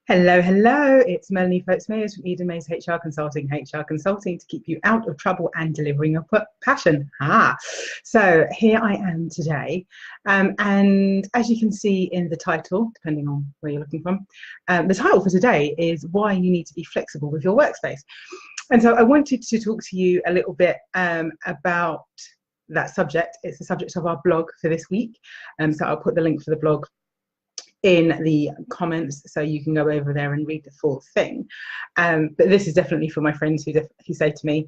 Hello, hello. It's Melanie Foltz-Mayers from Eden Mays HR Consulting, to keep you out of trouble and delivering your passion. So here I am today. And as you can see in the title, depending on where you're looking from, the title for today is Why You Need to Be Flexible with Your Workspace. And so I wanted to talk to you a little bit about that subject. It's the subject of our blog for this week. So I'll put the link for the blog in the comments so you can go over there and read the full thing. But this is definitely for my friends who say to me,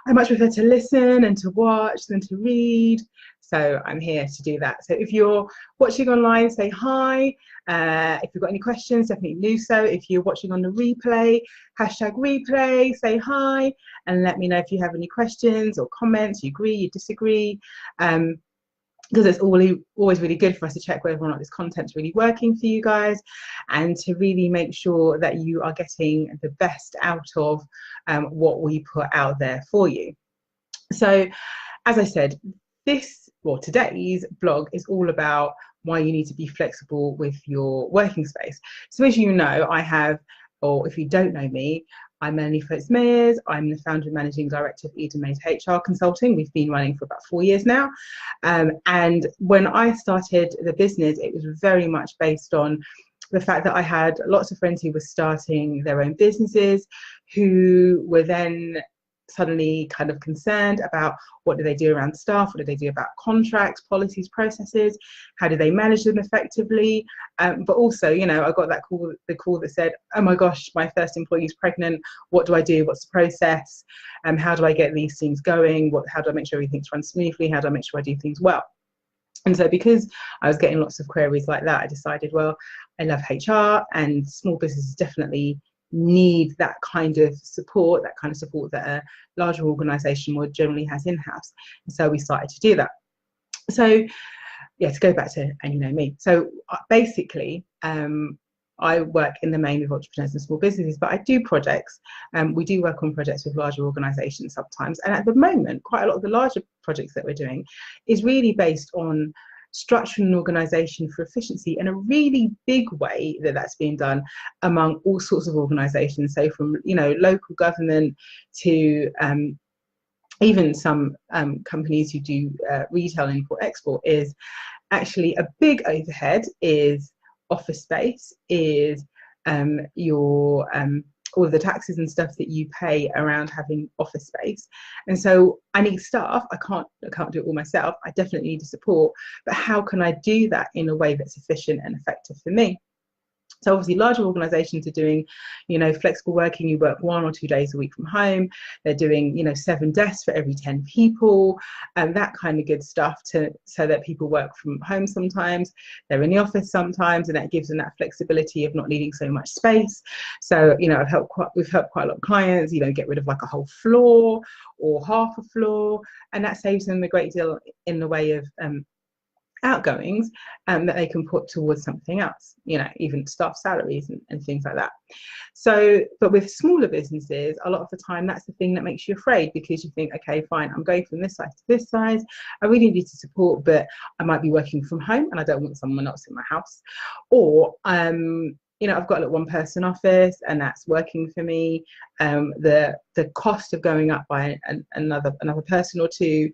I much prefer to listen and to watch than to read. So I'm here to do that. So if you're watching online, say hi. If you've got any questions, definitely do so. If you're watching on the replay, #replay, say hi and let me know if you have any questions or comments, you agree, you disagree. Because it's always really good for us to check whether or not this content's really working for you guys and to really make sure that you are getting the best out of what we put out there for you. So, as I said, today's blog is all about why you need to be flexible with your working space. So as you know, or if you don't know me, I'm Melanie Foltz-Mayers. I'm the founder and managing director of Eden Mays HR Consulting. We've been running for about 4 years now. And when I started the business, it was very much based on the fact that I had lots of friends who were starting their own businesses, who were then suddenly kind of concerned about what do they do around staff, what do they do about contracts, policies, processes, how do they manage them effectively, but also, you know, I got the call that said, oh my gosh, my first employee is pregnant, what do I do, what's the process, how do I get these things going, how do I make sure everything's run smoothly, how do I make sure I do things well. And so because I was getting lots of queries like that, I decided, well, I love HR and small businesses definitely need that kind of support that a larger organisation more generally has in-house. And so we started to do that. So yeah, to go back to, and you know me. So basically, I work in the main with entrepreneurs and small businesses, but I do projects. We do work on projects with larger organisations sometimes. And at the moment, quite a lot of the larger projects that we're doing is really based on structuring an organisation for efficiency, and a really big way that's being done among all sorts of organisations. So from, you know, local government to even some companies who do retail import-export, is actually a big overhead is office space, is your all of the taxes and stuff that you pay around having office space. And so I need staff. I can't do it all myself. I definitely need the support, but how can I do that in a way that's efficient and effective for me? So obviously larger organisations are doing, you know, flexible working. You work 1 or 2 days a week from home. They're doing, you know, 7 desks for every 10 people, and that kind of good stuff, so that people work from home sometimes, they're in the office sometimes, and that gives them that flexibility of not needing so much space. So, you know, we've helped quite a lot of clients, you know, get rid of like a whole floor or half a floor, and that saves them a great deal in the way of outgoings that they can put towards something else, you know, even staff salaries and things like that. So, but with smaller businesses, a lot of the time that's the thing that makes you afraid, because you think, okay, fine, I'm going from this size to this size, I really need to support, but I might be working from home and I don't want someone else in my house. Or you know, I've got a 1-person office and that's working for me. The cost of going up by another person or two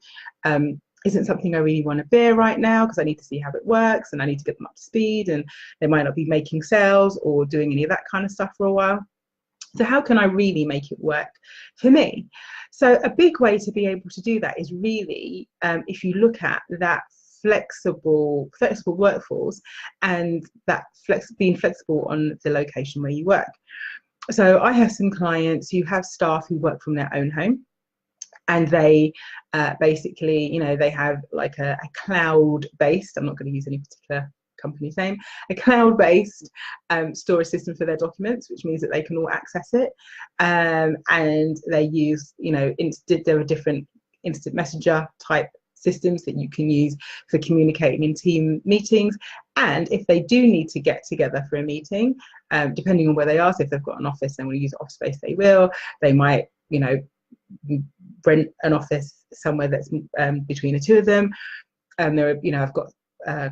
isn't something I really want to bear right now, because I need to see how it works and I need to get them up to speed, and they might not be making sales or doing any of that kind of stuff for a while. So how can I really make it work for me? So a big way to be able to do that is really, if you look at that flexible workforce, and that being flexible on the location where you work. So I have some clients who have staff who work from their own home, and they basically, you know, they have like a cloud-based, I'm not going to use any particular company's name, a cloud-based storage system for their documents, which means that they can all access it, and they use, you know, there are different instant messenger type systems that you can use for communicating in team meetings. And if they do need to get together for a meeting, depending on where they are, so if they've got an office and want to use office space, they will. They might, you know, rent an office somewhere that's between the two of them. There are, you know, I've got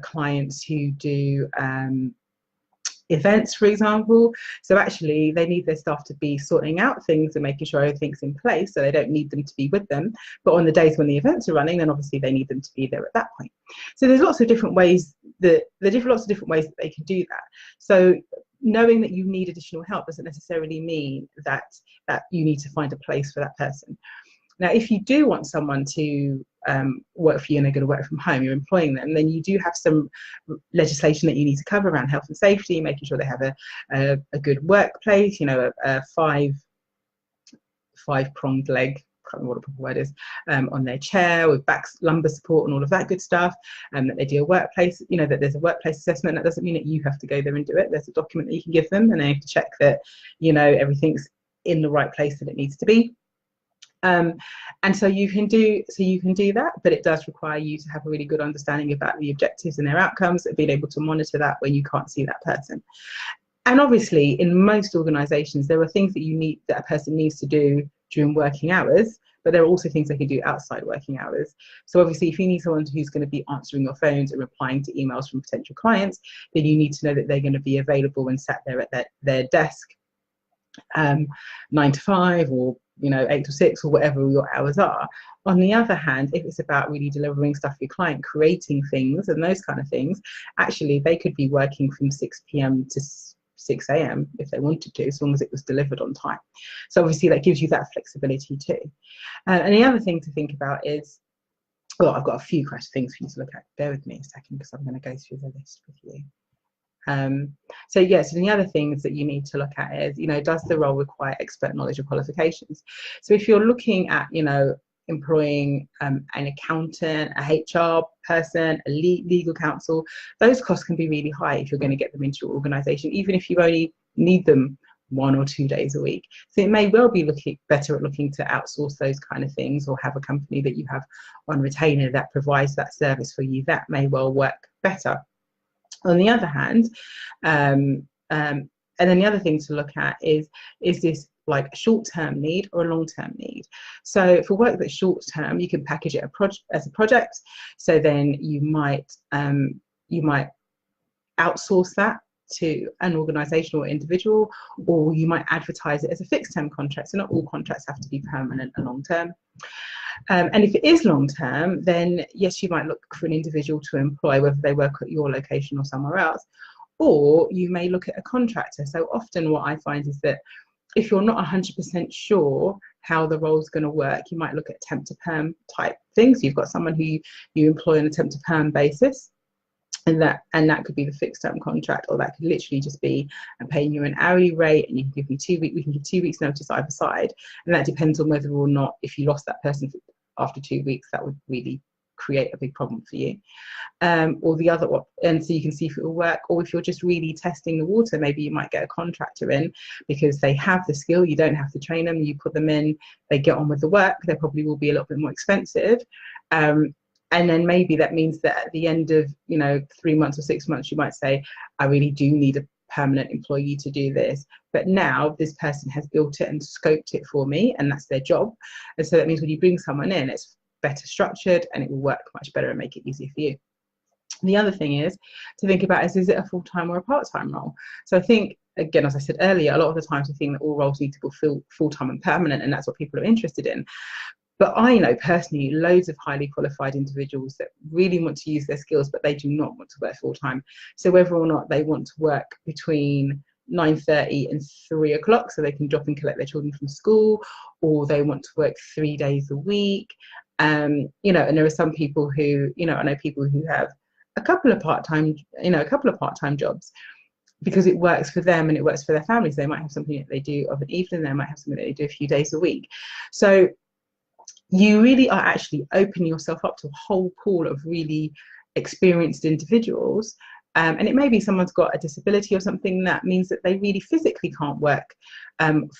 clients who do events, for example. So actually they need their staff to be sorting out things and making sure everything's in place, so they don't need them to be with them. But on the days when the events are running, then obviously they need them to be there at that point. So there's lots of different ways that lots of different ways that they can do that. So knowing that you need additional help doesn't necessarily mean that you need to find a place for that person. Now, if you do want someone to work for you and they're going to work from home, you're employing them, then you do have some legislation that you need to cover around health and safety, making sure they have a good workplace, you know, a five-pronged leg, I can't remember what the proper word is, on their chair with back lumbar support and all of that good stuff, and that they do a workplace, you know, that there's a workplace assessment. That doesn't mean that you have to go there and do it. There's a document that you can give them, and they have to check that, you know, everything's in the right place that it needs to be. And so you can do that, but it does require you to have a really good understanding about the objectives and their outcomes, and being able to monitor that when you can't see that person. And obviously, in most organisations, there are things that a person needs to do during working hours, but there are also things they can do outside working hours. So obviously, if you need someone who's going to be answering your phones and replying to emails from potential clients, then you need to know that they're going to be available and sat there at their desk 9 to 5, or 8 to 6, or whatever your hours are. On the other hand, if it's about really delivering stuff for your client, creating things and those kind of things, actually they could be working from 6 p.m. to 6 a.m. if they wanted to, as long as it was delivered on time. So obviously that gives you that flexibility too. And the other thing to think about is, well, I've got a few things for you to look at. Bear with me a second, because I'm going to go through the list with you. So yes, and the other things that you need to look at is, does the role require expert knowledge or qualifications? So if you're looking at, employing an accountant, a HR person, a legal counsel, those costs can be really high if you're going to get them into your organisation, even if you only need them 1 or 2 days a week. So it may well be better at looking to outsource those kind of things, or have a company that you have on retainer that provides that service for you. That may well work better. On the other hand, and then the other thing to look at is this like a short-term need or a long-term need? So for work that's short-term, you can package it as a project. So then you might outsource that to an organisation or individual, or you might advertise it as a fixed-term contract. So not all contracts have to be permanent and long-term. And if it is long-term, then yes, you might look for an individual to employ, whether they work at your location or somewhere else, or you may look at a contractor. So often what I find is that if you're not 100% sure how the role is going to work, you might look at temp to perm type things. You've got someone who you employ on a temp to perm basis, and that could be the fixed term contract, or that could literally just be I'm paying you an hourly rate, and you can give me 2 weeks. We can give 2 weeks notice either side, and that depends on whether or not, if you lost that person after 2 weeks, that would really create a big problem for you. Or the other one, and so you can see if it will work. Or if you're just really testing the water, maybe you might get a contractor in because they have the skill, you don't have to train them, you put them in, they get on with the work. They probably will be a little bit more expensive, and then maybe that means that at the end of 3 months or 6 months, you might say, I really do need a permanent employee to do this, but now this person has built it and scoped it for me, and that's their job. And so that means when you bring someone in, it's better structured and it will work much better and make it easier for you. The other thing is to think about is it a full-time or a part-time role? So I think, again, as I said earlier, a lot of the times we think that all roles need to be full-time and permanent, and that's what people are interested in. But I know personally loads of highly qualified individuals that really want to use their skills, but they do not want to work full-time. So whether or not they want to work between 9:30 and 3 o'clock so they can drop and collect their children from school, or they want to work 3 days a week, and there are some people who, I know people who have a couple of part-time jobs because it works for them and it works for their families. They might have something that they do of an evening, they might have something that they do a few days a week. So you really are actually opening yourself up to a whole pool of really experienced individuals. And it may be someone's got a disability or something that means that they really physically can't work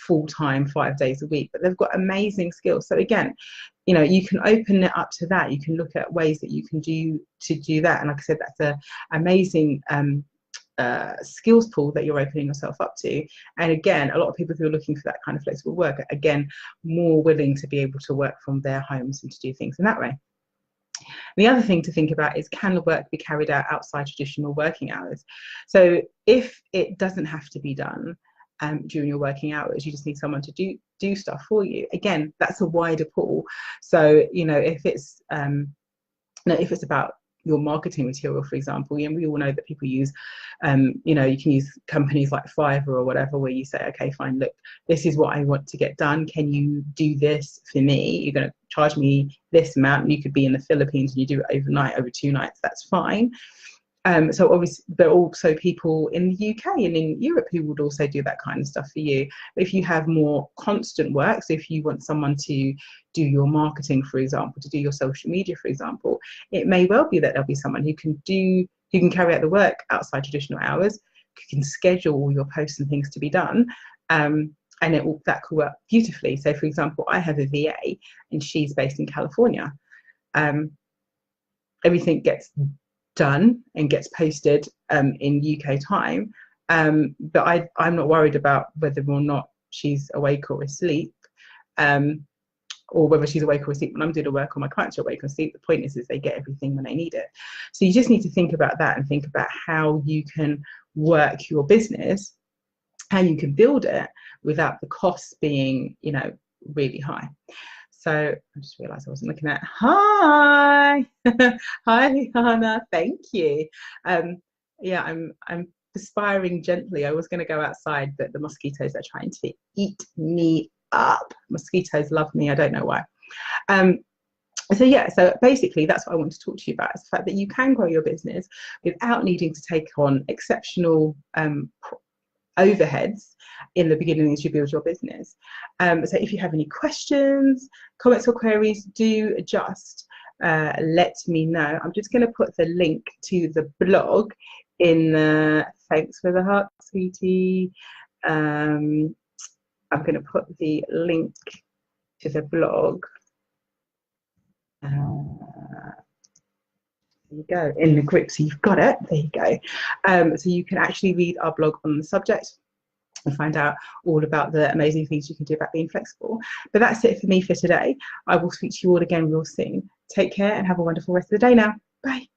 full-time 5 days a week, but they've got amazing skills. So again, you can open it up to that. You can look at ways that you can do that. And like I said, that's an amazing skills pool that you're opening yourself up to. And again, a lot of people who are looking for that kind of flexible work are, again, more willing to be able to work from their homes and to do things in that way. The other thing to think about is, can the work be carried out outside traditional working hours? So if it doesn't have to be done during your working hours, you just need someone to do stuff for you. Again, that's a wider pool. So, you know, if it's about your marketing material, for example, and we all know that people use, you know, you can use companies like Fiverr or whatever, where you say, okay, fine, look, this is what I want to get done. Can you do this for me? You're going to charge me this amount. And you could be in the Philippines and you do it overnight, over 2 nights. That's fine. So obviously, there are also people in the UK and in Europe who would also do that kind of stuff for you. But if you have more constant work, so if you want someone to do your marketing, for example, to do your social media, for example, it may well be that there'll be someone who can carry out the work outside traditional hours, who can schedule all your posts and things to be done. And that could work beautifully. So, for example, I have a VA and she's based in California. Everything gets done and gets posted in UK time, but I'm not worried about whether or not she's awake or asleep, or whether she's awake or asleep when I'm doing the work or my clients are awake or asleep. The point is they get everything when they need it. So you just need to think about that and think about how you can work your business, how you can build it without the costs being, you know, really high. So I just realised I wasn't looking at. Hi, hi, Hannah. Thank you. Yeah, I'm perspiring gently. I was going to go outside, but the mosquitoes are trying to eat me up. Mosquitoes love me. I don't know why. So yeah, so basically that's what I want to talk to you about, is the fact that you can grow your business without needing to take on exceptional overheads in the beginning as you build your business. So if you have any questions, comments or queries, do just let me know. I'm just going to put the link to the blog in the, thanks for the heart, sweetie. I'm going to put the link to the blog. There you go, in the group, so you've got it. There you go. So you can actually read our blog on the subject and find out all about the amazing things you can do about being flexible. But that's it for me for today. I will speak to you all again real soon. Take care and have a wonderful rest of the day now. Bye.